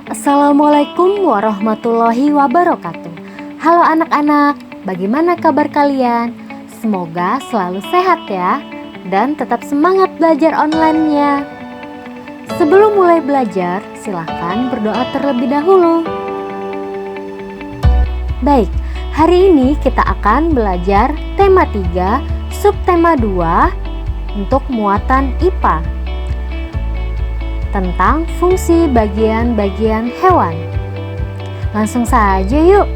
Assalamualaikum warahmatullahi wabarakatuh. Halo anak-anak, bagaimana kabar kalian? Semoga selalu sehat ya, dan tetap semangat belajar online-nya. Sebelum mulai belajar, silahkan berdoa terlebih dahulu. Baik, hari ini kita akan belajar tema 3, subtema 2 untuk muatan IPA. Tentang fungsi bagian-bagian hewan. Langsung saja yuk.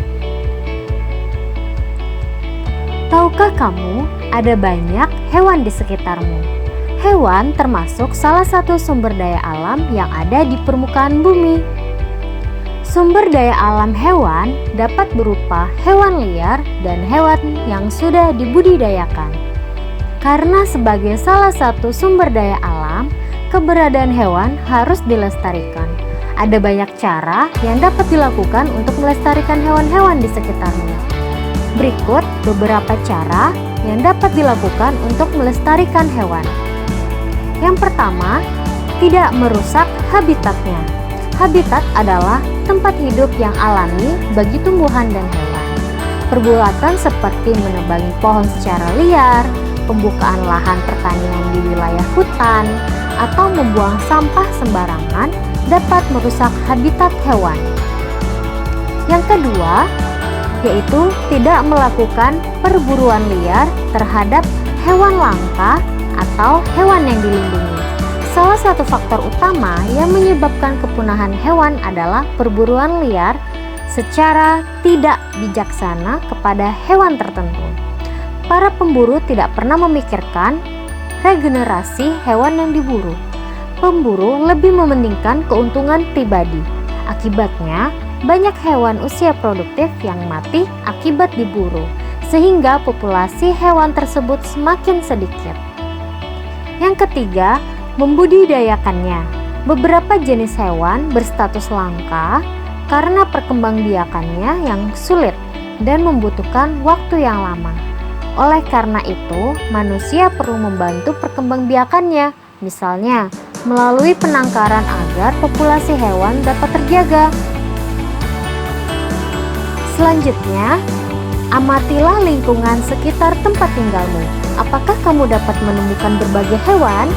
Tahukah kamu ada banyak hewan di sekitarmu? Hewan termasuk salah satu sumber daya alam yang ada di permukaan bumi. Sumber daya alam hewan dapat berupa hewan liar dan hewan yang sudah dibudidayakan. Karena sebagai salah satu sumber daya alam, keberadaan hewan harus dilestarikan. Ada banyak cara yang dapat dilakukan untuk melestarikan hewan-hewan di sekitarnya. Berikut beberapa cara yang dapat dilakukan untuk melestarikan hewan. Yang pertama, tidak merusak habitatnya. Habitat adalah tempat hidup yang alami bagi tumbuhan dan hewan. Perbuatan seperti menebangi pohon secara liar, pembukaan lahan pertanian di wilayah hutan, atau membuang sampah sembarangan dapat merusak habitat hewan. Yang kedua, yaitu tidak melakukan perburuan liar terhadap hewan langka atau hewan yang dilindungi. Salah satu faktor utama yang menyebabkan kepunahan hewan adalah perburuan liar secara tidak bijaksana kepada hewan tertentu. Para pemburu tidak pernah memikirkan regenerasi hewan yang diburu. Pemburu lebih mementingkan keuntungan pribadi. Akibatnya, banyak hewan usia produktif yang mati akibat diburu, sehingga populasi hewan tersebut semakin sedikit. Yang ketiga, membudidayakannya. Beberapa jenis hewan berstatus langka karena perkembangbiakannya yang sulit dan membutuhkan waktu yang lama. Oleh karena itu, manusia perlu membantu perkembangbiakannya, misalnya melalui penangkaran agar populasi hewan dapat terjaga. Selanjutnya, amatilah lingkungan sekitar tempat tinggalmu. Apakah kamu dapat menemukan berbagai hewan?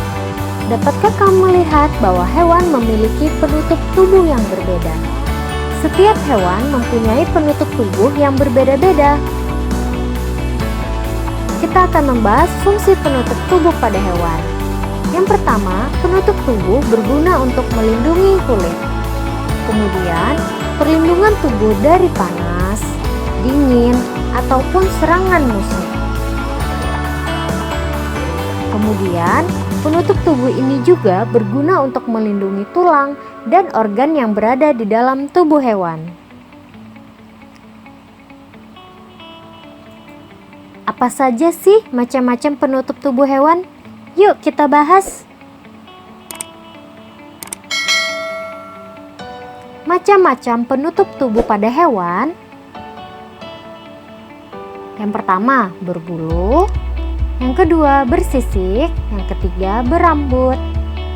Dapatkah kamu melihat bahwa hewan memiliki penutup tubuh yang berbeda? Setiap hewan mempunyai penutup tubuh yang berbeda-beda. Kita akan membahas fungsi penutup tubuh pada hewan. Yang pertama, penutup tubuh berguna untuk melindungi kulit. Kemudian, perlindungan tubuh dari panas, dingin, ataupun serangan musuh. Kemudian, penutup tubuh ini juga berguna untuk melindungi tulang dan organ yang berada di dalam tubuh hewan. Apa saja sih macam-macam penutup tubuh hewan? Yuk kita bahas. Macam-macam penutup tubuh pada hewan. Yang pertama, berbulu. Yang kedua, bersisik. Yang ketiga, berambut.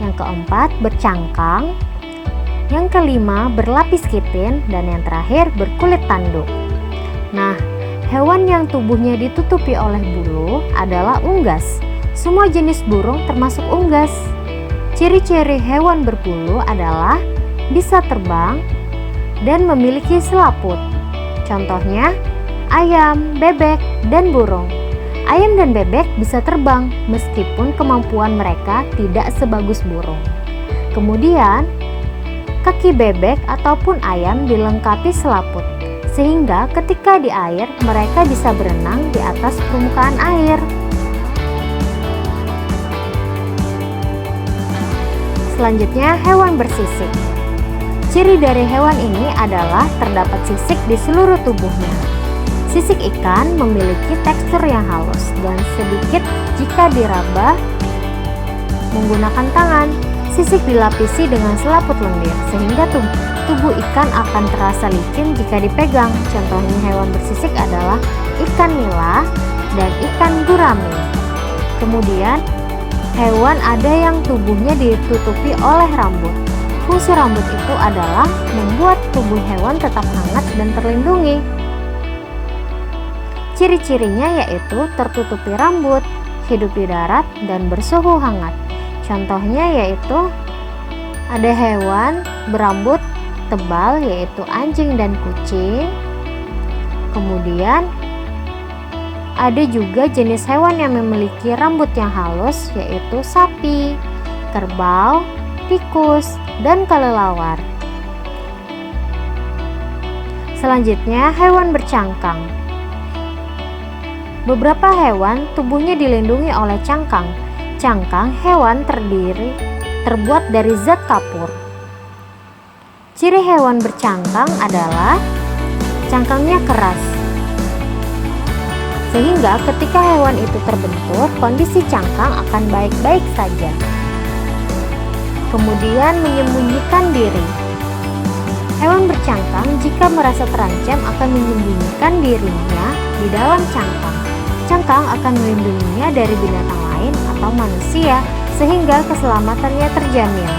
Yang keempat, bercangkang. Yang kelima, berlapis kitin. Dan yang terakhir, berkulit tanduk. Nah, hewan yang tubuhnya ditutupi oleh bulu adalah unggas. Semua jenis burung termasuk unggas. Ciri-ciri hewan berbulu adalah bisa terbang dan memiliki selaput. Contohnya, ayam, bebek, dan burung. Ayam dan bebek bisa terbang meskipun kemampuan mereka tidak sebagus burung. Kemudian, kaki bebek ataupun ayam dilengkapi selaput, sehingga ketika di air mereka bisa berenang di atas permukaan air. Selanjutnya, hewan bersisik. Ciri dari hewan ini adalah terdapat sisik di seluruh tubuhnya. Sisik ikan memiliki tekstur yang halus dan sedikit jika diraba menggunakan tangan. Sisik dilapisi dengan selaput lendir sehingga tubuh ikan akan terasa licin jika dipegang. Contohnya hewan bersisik adalah ikan nila dan ikan gurame. Kemudian, hewan ada yang tubuhnya ditutupi oleh rambut. Fungsi rambut itu adalah membuat tubuh hewan tetap hangat dan terlindungi. Ciri-cirinya yaitu tertutupi rambut, hidup di darat, dan bersuhu hangat. Contohnya yaitu ada hewan berambut tebal yaitu anjing dan kucing. Kemudian ada juga jenis hewan yang memiliki rambut yang halus yaitu sapi, kerbau, tikus, dan kelelawar. Selanjutnya, hewan bercangkang. Beberapa hewan tubuhnya dilindungi oleh cangkang. Cangkang hewan terbuat dari zat kapur. Ciri hewan bercangkang adalah cangkangnya keras, sehingga ketika hewan itu terbentur, kondisi cangkang akan baik-baik saja. Kemudian menyembunyikan diri. Hewan bercangkang jika merasa terancam akan menyembunyikan dirinya di dalam cangkang. Cangkang akan melindunginya dari binatang lain atau manusia sehingga keselamatannya terjamin.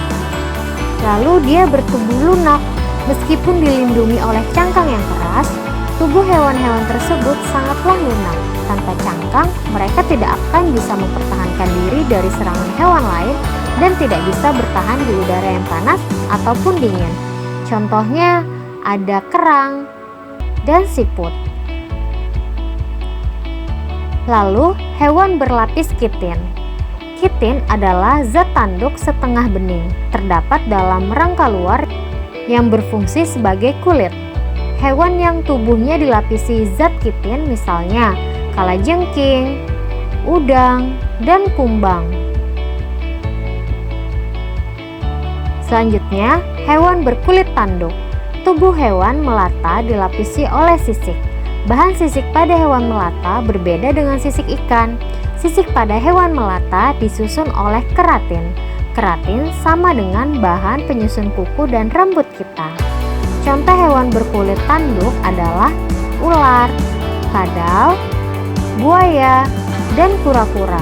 Lalu dia bertubuh lunak. Meskipun dilindungi oleh cangkang yang keras, tubuh hewan-hewan tersebut sangatlah lunak. Tanpa cangkang, mereka tidak akan bisa mempertahankan diri dari serangan hewan lain dan tidak bisa bertahan di udara yang panas ataupun dingin. Contohnya ada kerang dan siput. Lalu, hewan berlapis kitin. Kitin adalah zat tanduk setengah bening, terdapat dalam rangka luar yang berfungsi sebagai kulit. Hewan yang tubuhnya dilapisi zat kitin misalnya kalajengking, udang, dan kumbang. Selanjutnya, hewan berkulit tanduk. Tubuh hewan melata dilapisi oleh sisik. Bahan sisik pada hewan melata berbeda dengan sisik ikan. Sisik pada hewan melata disusun oleh keratin. Keratin sama dengan bahan penyusun kuku dan rambut kita. Contoh hewan berkulit tanduk adalah ular, kadal, buaya, dan kura-kura.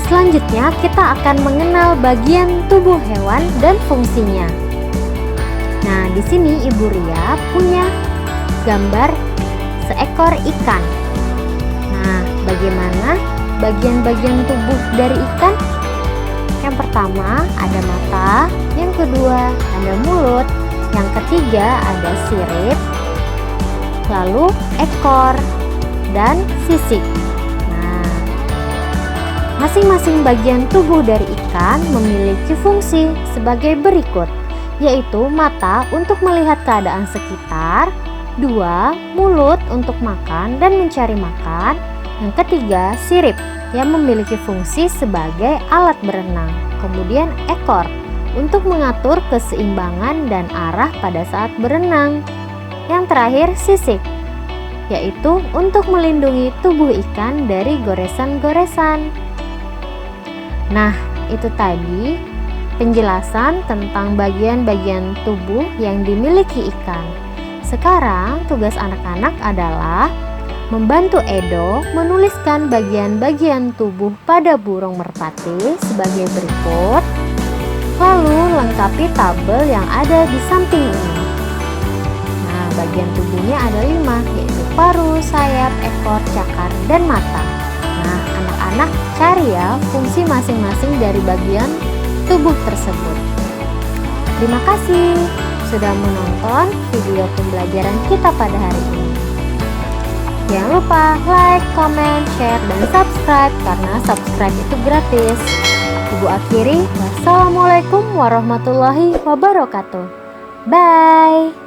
Selanjutnya kita akan mengenal bagian tubuh hewan dan fungsinya. Nah, di sini Ibu Ria punya gambar seekor ikan. Nah, bagaimana bagian-bagian tubuh dari ikan? Yang pertama ada mata, yang kedua ada mulut, yang ketiga ada sirip, lalu ekor dan sisik. Nah, masing-masing bagian tubuh dari ikan memiliki fungsi sebagai berikut, yaitu mata untuk melihat keadaan sekitar, 2. Mulut untuk makan dan mencari makan. Yang ketiga, sirip yang memiliki fungsi sebagai alat berenang. Kemudian ekor untuk mengatur keseimbangan dan arah pada saat berenang. Yang terakhir, sisik yaitu untuk melindungi tubuh ikan dari goresan-goresan. Nah, itu tadi penjelasan tentang bagian-bagian tubuh yang dimiliki ikan. Sekarang tugas anak-anak adalah membantu Edo menuliskan bagian-bagian tubuh pada burung merpati sebagai berikut. Lalu lengkapi tabel yang ada di samping ini. Nah, bagian tubuhnya ada 5, yaitu paruh, sayap, ekor, cakar, dan mata. Nah, anak-anak cari ya fungsi masing-masing dari bagian tubuh tersebut. Terima kasih sudah menonton video pembelajaran kita pada hari ini. Jangan lupa like, comment, share, dan subscribe karena subscribe itu gratis. Ibu akhiri, wassalamualaikum warahmatullahi wabarakatuh. Bye.